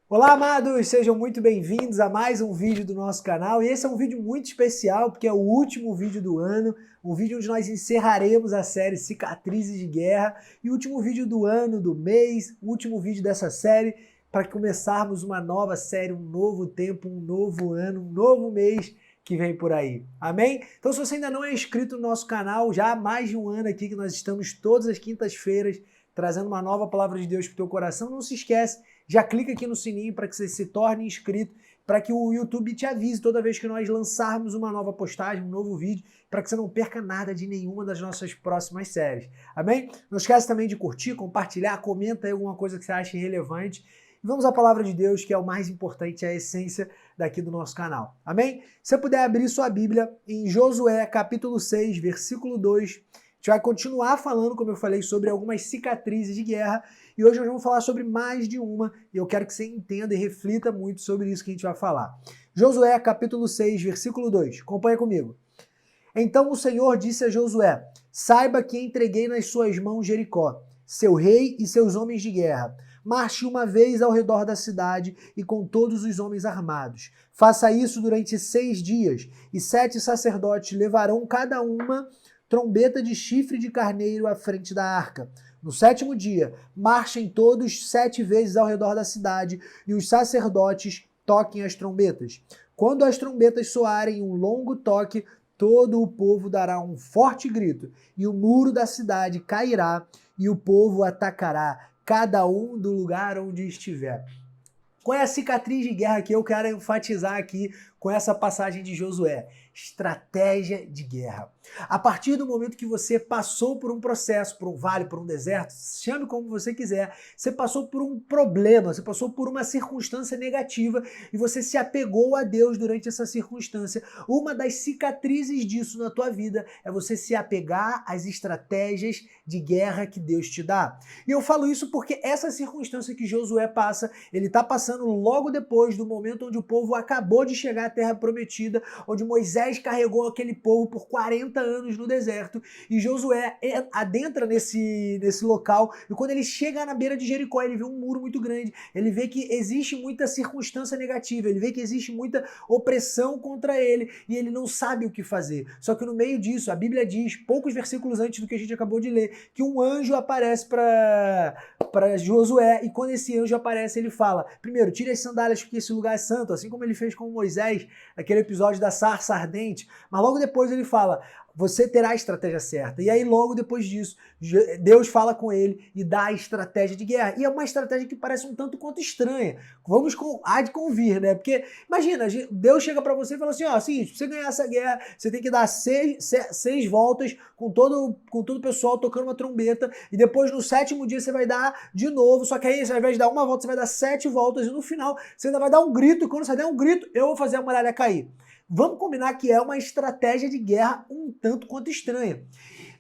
Olá, amados! Sejam muito bem-vindos a mais um vídeo do nosso canal. E esse é um vídeo muito especial, porque é o último vídeo do ano, um vídeo onde nós encerraremos a série Cicatrizes de Guerra, e o último vídeo do ano, do mês, o último vídeo dessa série, para começarmos uma nova série, um novo tempo, um novo ano, um novo mês que vem por aí. Amém? Então, se você ainda não é inscrito no nosso canal, já há mais de um ano aqui que nós estamos todas as quintas-feiras trazendo uma nova palavra de Deus para o teu coração, não se esquece, já clica aqui no sininho para que você se torne inscrito, para que o YouTube te avise toda vez que nós lançarmos uma nova postagem, um novo vídeo, para que você não perca nada de nenhuma das nossas próximas séries. Amém? Não esquece também de curtir, compartilhar, comenta aí alguma coisa que você acha relevante. E vamos à palavra de Deus, que é o mais importante, a essência daqui do nosso canal. Amém? Se você puder abrir sua Bíblia em Josué, capítulo 6, versículo 2, a gente vai continuar falando, como eu falei, sobre algumas cicatrizes de guerra, e hoje nós vamos falar sobre mais de uma, e eu quero que você entenda e reflita muito sobre isso que a gente vai falar. Josué, capítulo 6, versículo 2. Acompanha comigo. Então o Senhor disse a Josué: saiba que entreguei nas suas mãos Jericó, seu rei e seus homens de guerra. Marche uma vez ao redor da cidade e com todos os homens armados. Faça isso durante 6 dias, e 7 sacerdotes levarão cada uma trombeta de chifre de carneiro à frente da arca. No 7º dia, marchem todos 7 vezes ao redor da cidade, e os sacerdotes toquem as trombetas. Quando as trombetas soarem um longo toque, todo o povo dará um forte grito, e o muro da cidade cairá, e o povo atacará, cada um do lugar onde estiver. Qual é a cicatriz de guerra que eu quero enfatizar aqui com essa passagem de Josué? Estratégia de guerra. A partir do momento que você passou por um processo, por um vale, por um deserto, chame como você quiser, você passou por um problema, você passou por uma circunstância negativa e você se apegou a Deus durante essa circunstância. Uma das cicatrizes disso na tua vida é você se apegar às estratégias de guerra que Deus te dá. E eu falo isso porque essa circunstância que Josué passa, ele está passando logo depois do momento onde o povo acabou de chegar à Terra Prometida, onde Moisés carregou aquele povo por 40 anos no deserto, e Josué adentra nesse local, e quando ele chega na beira de Jericó, ele vê um muro muito grande, ele vê que existe muita circunstância negativa, ele vê que existe muita opressão contra ele, e ele não sabe o que fazer. Só que no meio disso, a Bíblia diz, poucos versículos antes do que a gente acabou de ler, que um anjo aparece para Josué, e quando esse anjo aparece, ele fala, primeiro, tire as sandálias porque esse lugar é santo, assim como ele fez com Moisés, aquele episódio da sarça ardente, mas logo depois ele fala, você terá a estratégia certa. E aí logo depois disso, Deus fala com ele e dá a estratégia de guerra. E é uma estratégia que parece um tanto quanto estranha. Há de convir, né? Porque, imagina, Deus chega para você e fala assim, ó, seguinte, pra você ganhar essa guerra, você tem que dar seis voltas com todo o pessoal tocando uma trombeta, e depois no 7º dia você vai dar de novo, só que aí ao invés de dar uma volta, você vai dar 7 voltas, e no final você ainda vai dar um grito, e quando você der um grito, eu vou fazer a muralha cair. Vamos combinar que é uma estratégia de guerra um tanto quanto estranha.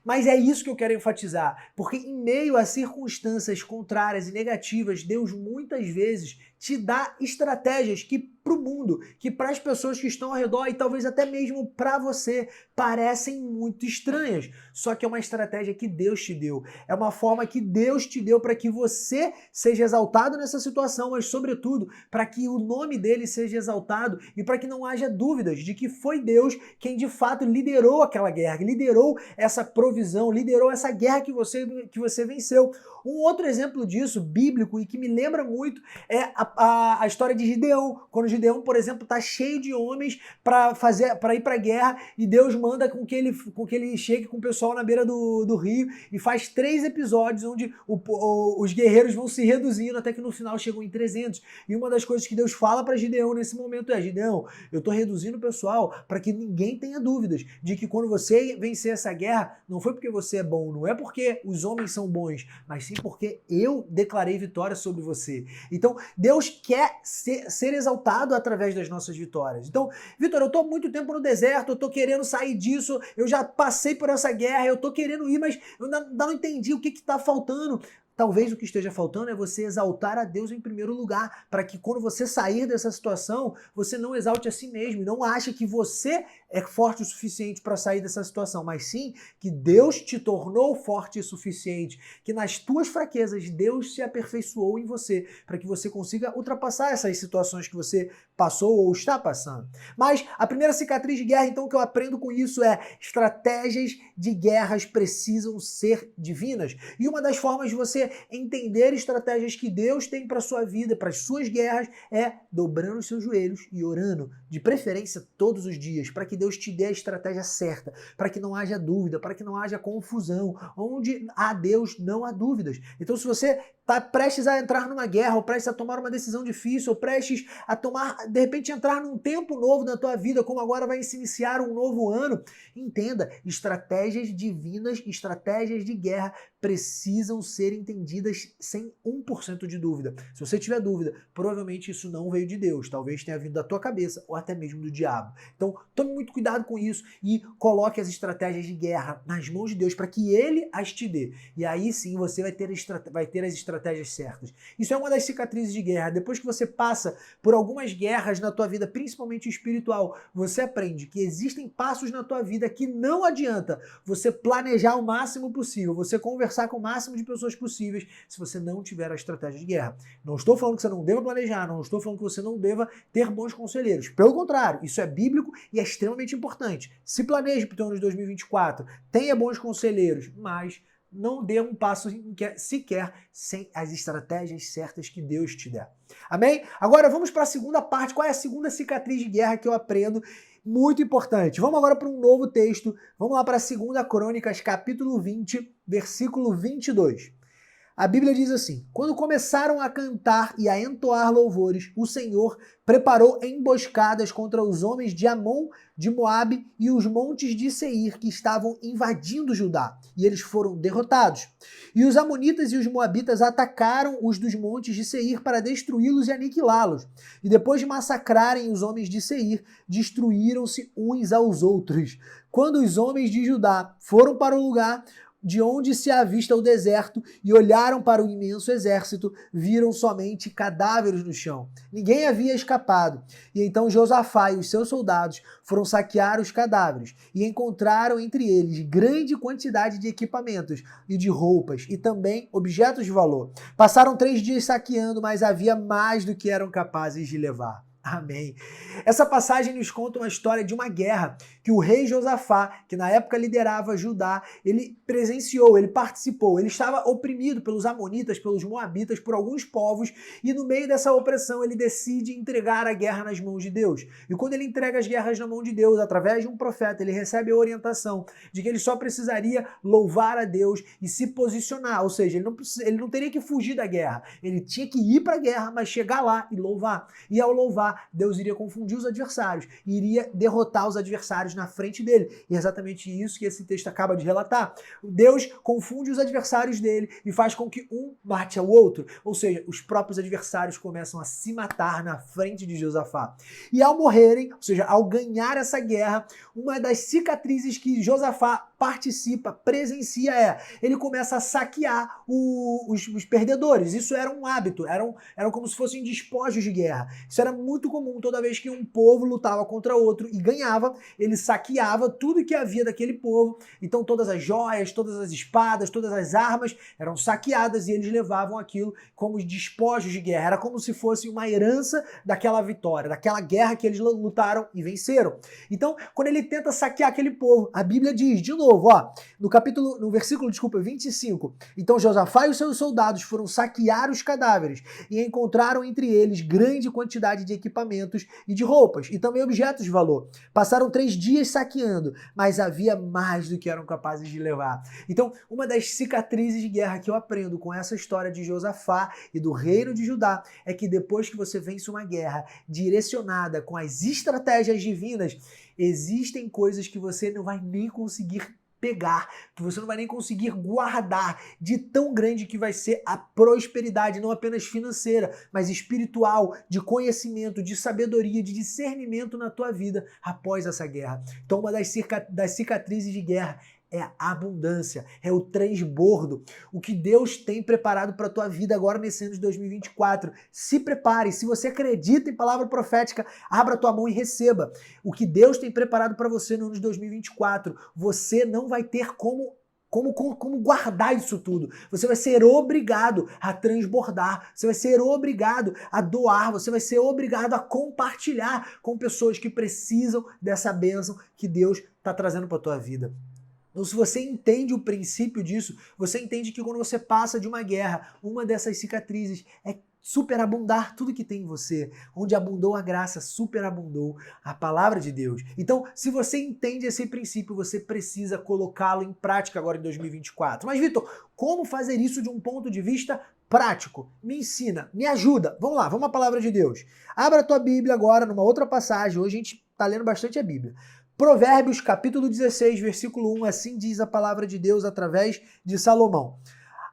Mas é isso que eu quero enfatizar, porque em meio a circunstâncias contrárias e negativas, Deus muitas vezes te dá estratégias que para o mundo, que para as pessoas que estão ao redor e talvez até mesmo para você, parecem muito estranhas. Só que é uma estratégia que Deus te deu. É uma forma que Deus te deu para que você seja exaltado nessa situação, mas sobretudo para que o nome dele seja exaltado e para que não haja dúvidas de que foi Deus quem de fato liderou aquela guerra, liderou essa provisão, liderou essa guerra que você venceu. Um outro exemplo disso, bíblico, e que me lembra muito, é a história de Gideão. Quando Gideão, por exemplo, está cheio de homens para ir para a guerra, e Deus manda com que ele chegue com o pessoal na beira do rio, e faz 3 episódios onde os guerreiros vão se reduzindo até que no final chegam em 300. E uma das coisas que Deus fala para Gideão nesse momento é, Gideão, eu estou reduzindo o pessoal para que ninguém tenha dúvidas de que quando você vencer essa guerra, não foi porque você é bom, não é porque os homens são bons, mas sim porque eu declarei vitória sobre você. Então, Deus quer ser exaltado através das nossas vitórias. Então, Vitor, eu estou há muito tempo no deserto, eu estou querendo sair disso, eu já passei por essa guerra, eu estou querendo ir, mas eu ainda não entendi o que está faltando. talvez o que esteja faltando é você exaltar a Deus em primeiro lugar, para que quando você sair dessa situação, você não exalte a si mesmo, e não ache que você é forte o suficiente para sair dessa situação, mas sim que Deus te tornou forte o suficiente, que nas tuas fraquezas Deus se aperfeiçoou em você, para que você consiga ultrapassar essas situações que você passou ou está passando. Mas a primeira cicatriz de guerra, então, que eu aprendo com isso é: estratégias de guerras precisam ser divinas. E uma das formas de você entender estratégias que Deus tem para sua vida, para as suas guerras, é dobrando os seus joelhos e orando, de preferência todos os dias, para que Deus te dê a estratégia certa, para que não haja dúvida, para que não haja confusão. Onde há Deus, não há dúvidas. Então, se você está prestes a entrar numa guerra, ou prestes a tomar uma decisão difícil, ou prestes a tomar, de repente, entrar num tempo novo na tua vida, como agora vai se iniciar um novo ano, entenda, estratégias divinas, estratégias de guerra precisam ser entendidas sem 1% de dúvida. Se você tiver dúvida, provavelmente isso não veio de Deus, talvez tenha vindo da tua cabeça, ou até mesmo do diabo. Então, tome muito cuidado com isso e coloque as estratégias de guerra nas mãos de Deus, para que Ele as te dê. E aí sim você vai ter as estratégias certas. Isso é uma das cicatrizes de guerra. Depois que você passa por algumas guerras na tua vida, principalmente espiritual, você aprende que existem passos na tua vida que não adianta você planejar o máximo possível, você conversar com o máximo de pessoas possíveis, se você não tiver a estratégia de guerra. Não estou falando que você não deva planejar, não estou falando que você não deva ter bons conselheiros. Pelo contrário, isso é bíblico e é extremamente importante. Se planeje para o teu ano de 2024, tenha bons conselheiros, mas não dê um passo sequer sem as estratégias certas que Deus te der. Amém? Agora vamos para a segunda parte. Qual é a segunda cicatriz de guerra que eu aprendo? Muito importante. Vamos agora para um novo texto. Vamos lá para 2 Crônicas, capítulo 20, versículo 22. A Bíblia diz assim: quando começaram a cantar e a entoar louvores, o Senhor preparou emboscadas contra os homens de Amon, de Moabe e os montes de Seir, que estavam invadindo Judá, e eles foram derrotados. E os amonitas e os moabitas atacaram os dos montes de Seir para destruí-los e aniquilá-los. E depois de massacrarem os homens de Seir, destruíram-se uns aos outros. Quando os homens de Judá foram para o lugar de onde se avista o deserto e olharam para o imenso exército, viram somente cadáveres no chão. Ninguém havia escapado. E então Josafá e os seus soldados foram saquear os cadáveres e encontraram entre eles grande quantidade de equipamentos e de roupas e também objetos de valor. Passaram 3 dias saqueando, mas havia mais do que eram capazes de levar. Amém. Essa passagem nos conta uma história de uma guerra que o rei Josafá, que na época liderava Judá, ele presenciou, ele participou. Ele estava oprimido pelos amonitas, pelos moabitas, por alguns povos, e no meio dessa opressão ele decide entregar a guerra nas mãos de Deus. E quando ele entrega as guerras na mão de Deus, através de um profeta, ele recebe a orientação de que ele só precisaria louvar a Deus e se posicionar, ou seja, ele não teria que fugir da guerra, ele tinha que ir para a guerra, mas chegar lá e louvar. E ao louvar, Deus iria confundir os adversários, iria derrotar os adversários na frente dele. E é exatamente isso que esse texto acaba de relatar. Deus confunde os adversários dele e faz com que um mate ao outro. Ou seja, os próprios adversários começam a se matar na frente de Josafá. E ao morrerem, ou seja, ao ganhar essa guerra, uma das cicatrizes que Josafá participa, presencia ele começa a saquear os perdedores. Isso era um hábito, eram como se fossem despojos de guerra. Isso era muito comum. Toda vez que um povo lutava contra outro e ganhava, ele saqueava tudo que havia daquele povo. Então todas as joias, todas as espadas, todas as armas eram saqueadas e eles levavam aquilo como despojos de guerra. Era como se fosse uma herança daquela vitória, daquela guerra que eles lutaram e venceram. Então, quando ele tenta saquear aquele povo, a Bíblia diz, de novo, no versículo 25, então Josafá e os seus soldados foram saquear os cadáveres e encontraram entre eles grande quantidade de equipamentos e de roupas, e também objetos de valor. Passaram 3 dias saqueando, mas havia mais do que eram capazes de levar. Então, uma das cicatrizes de guerra que eu aprendo com essa história de Josafá e do reino de Judá é que depois que você vence uma guerra direcionada com as estratégias divinas, existem coisas que você não vai nem conseguir pegar, que você não vai nem conseguir guardar, de tão grande que vai ser a prosperidade, não apenas financeira, mas espiritual, de conhecimento, de sabedoria, de discernimento na tua vida após essa guerra. Então, uma das cicatrizes de guerra é a abundância, é o transbordo. O que Deus tem preparado para a tua vida agora nesse ano de 2024. Se prepare, se você acredita em palavra profética, abra a tua mão e receba. O que Deus tem preparado para você no ano de 2024, você não vai ter como guardar isso tudo. Você vai ser obrigado a transbordar, você vai ser obrigado a doar, você vai ser obrigado a compartilhar com pessoas que precisam dessa bênção que Deus está trazendo para a tua vida. Então, se você entende o princípio disso, você entende que quando você passa de uma guerra, uma dessas cicatrizes é superabundar tudo que tem em você. Onde abundou a graça, superabundou a palavra de Deus. Então, se você entende esse princípio, você precisa colocá-lo em prática agora em 2024. Mas, Vitor, como fazer isso de um ponto de vista prático? Me ensina, me ajuda. Vamos lá, vamos à palavra de Deus. Abra a tua Bíblia agora numa outra passagem. Hoje a gente está lendo bastante a Bíblia. Provérbios, capítulo 16, versículo 1, assim diz a palavra de Deus através de Salomão.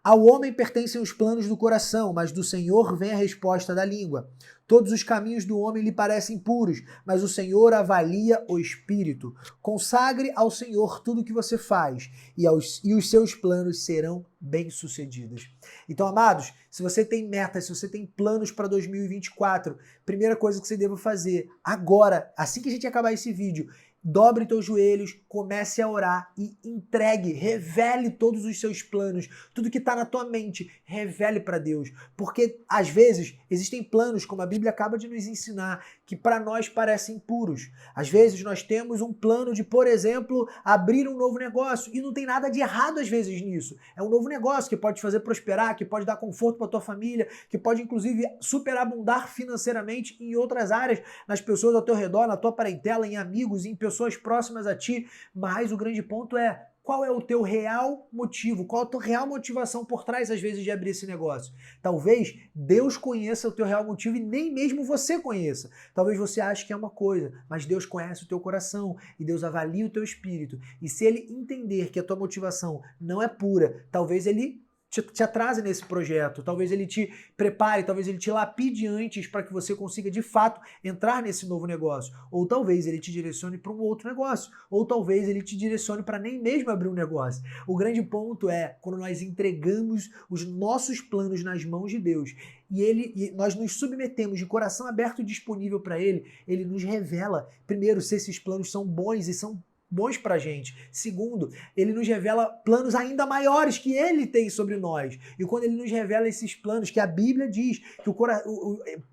Ao homem pertencem os planos do coração, mas do Senhor vem a resposta da língua. Todos os caminhos do homem lhe parecem puros, mas o Senhor avalia o espírito. Consagre ao Senhor tudo o que você faz, e os seus planos serão bem-sucedidos. Então, amados, se você tem metas, se você tem planos para 2024, primeira coisa que você deve fazer agora, assim que a gente acabar esse vídeo, dobre teus joelhos, comece a orar e entregue, revele todos os seus planos, tudo que está na tua mente, revele para Deus. Porque, às vezes, existem planos, como a Bíblia acaba de nos ensinar, que para nós parecem puros. Às vezes, nós temos um plano de, por exemplo, abrir um novo negócio, e não tem nada de errado, às vezes, nisso. É um novo negócio que pode te fazer prosperar, que pode dar conforto para tua família, que pode, inclusive, superabundar financeiramente em outras áreas, nas pessoas ao teu redor, na tua parentela, em amigos, em pessoas próximas a ti, mas o grande ponto é qual é o teu real motivo, qual é a tua real motivação por trás, às vezes, de abrir esse negócio. Talvez Deus conheça o teu real motivo e nem mesmo você conheça. Talvez você ache que é uma coisa, mas Deus conhece o teu coração e Deus avalia o teu espírito. E se Ele entender que a tua motivação não é pura, talvez Ele te atrase nesse projeto, talvez ele te prepare, talvez ele te lapide antes para que você consiga de fato entrar nesse novo negócio, ou talvez ele te direcione para um outro negócio, ou talvez ele te direcione para nem mesmo abrir um negócio. O grande ponto é quando nós entregamos os nossos planos nas mãos de Deus e nós nos submetemos de coração aberto e disponível para ele nos revela, primeiro, se esses planos são bons e são bons pra gente. Segundo, ele nos revela planos ainda maiores que ele tem sobre nós. E quando ele nos revela esses planos, que a Bíblia diz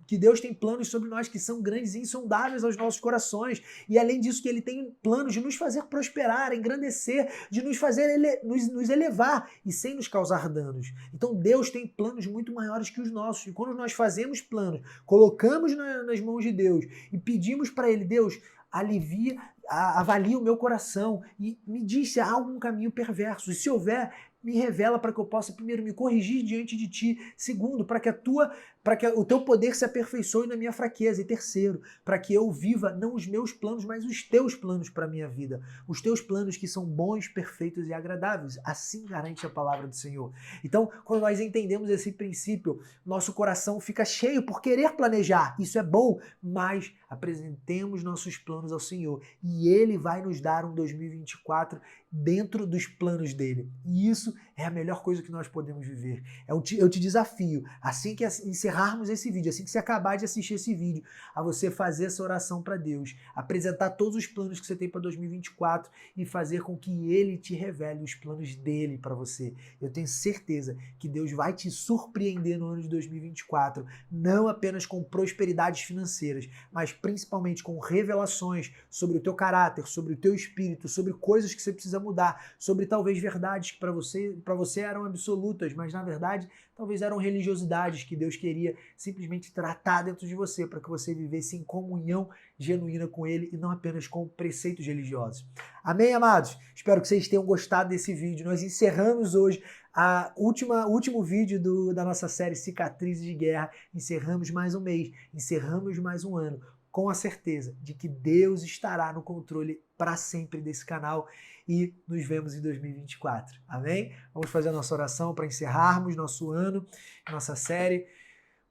que Deus tem planos sobre nós que são grandes e insondáveis aos nossos corações. E além disso, que ele tem planos de nos fazer prosperar, engrandecer, de nos fazer nos elevar e sem nos causar danos. Então Deus tem planos muito maiores que os nossos. E quando nós fazemos planos, colocamos nas mãos de Deus e pedimos para ele, Deus, avalia o meu coração e me diz se há algum caminho perverso. E se houver, me revela para que eu possa, primeiro, me corrigir diante de ti. Segundo, para que o teu poder se aperfeiçoe na minha fraqueza. E terceiro, para que eu viva não os meus planos, mas os teus planos para a minha vida. Os teus planos que são bons, perfeitos e agradáveis. Assim garante a palavra do Senhor. Então, quando nós entendemos esse princípio, nosso coração fica cheio por querer planejar. Isso é bom, mas apresentemos nossos planos ao Senhor. E Ele vai nos dar um 2024 dentro dos planos dele. E isso é a melhor coisa que nós podemos viver. Eu te desafio, assim que encerrarmos esse vídeo, assim que você acabar de assistir esse vídeo, a você fazer essa oração para Deus, apresentar todos os planos que você tem para 2024 e fazer com que Ele te revele os planos dele para você. Eu tenho certeza que Deus vai te surpreender no ano de 2024, não apenas com prosperidades financeiras, mas principalmente com revelações sobre o teu caráter, sobre o teu espírito, sobre coisas que você precisa mudar, sobre talvez verdades que para você eram absolutas, mas na verdade talvez eram religiosidades que Deus queria simplesmente tratar dentro de você para que você vivesse em comunhão genuína com Ele e não apenas com preceitos religiosos. Amém, amados? Espero que vocês tenham gostado desse vídeo. Nós encerramos hoje o último vídeo da nossa série Cicatrizes de Guerra. Encerramos mais um mês, encerramos mais um ano, com a certeza de que Deus estará no controle para sempre desse canal e nos vemos em 2024. Amém? Vamos fazer a nossa oração para encerrarmos nosso ano, nossa série.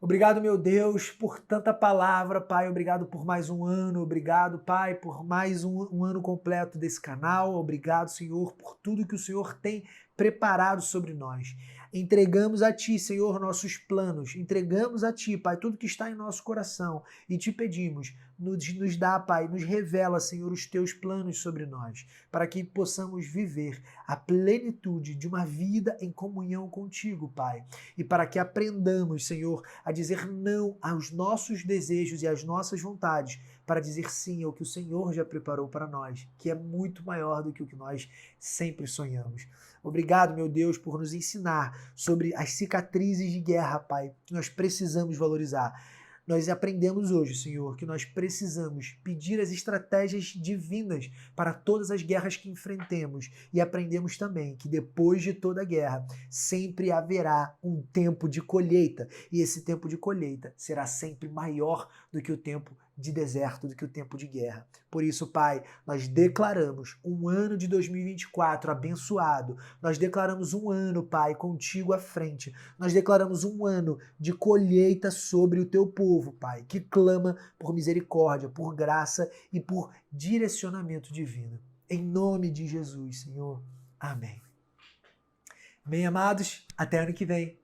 Obrigado, meu Deus, por tanta palavra, Pai. Obrigado por mais um ano. Obrigado, Pai, por mais um ano completo desse canal. Obrigado, Senhor, por tudo que o Senhor tem preparado sobre nós. Entregamos a Ti, Senhor, nossos planos. Entregamos a Ti, Pai, tudo que está em nosso coração. E te pedimos, nos dá, Pai, nos revela, Senhor, os Teus planos sobre nós, para que possamos viver a plenitude de uma vida em comunhão contigo, Pai. E para que aprendamos, Senhor, a dizer não aos nossos desejos e às nossas vontades, para dizer sim ao que o Senhor já preparou para nós, que é muito maior do que o que nós sempre sonhamos. Obrigado, meu Deus, por nos ensinar sobre as cicatrizes de guerra, Pai, que nós precisamos valorizar. Nós aprendemos hoje, Senhor, que nós precisamos pedir as estratégias divinas para todas as guerras que enfrentemos e aprendemos também que depois de toda guerra sempre haverá um tempo de colheita e esse tempo de colheita será sempre maior do que o tempo de deserto, do que o tempo de guerra. Por isso, Pai, nós declaramos um ano de 2024 abençoado. Nós declaramos um ano, Pai, contigo à frente. Nós declaramos um ano de colheita sobre o teu povo, Pai, que clama por misericórdia, por graça e por direcionamento divino. Em nome de Jesus, Senhor. Amém. Bem, amados, até ano que vem.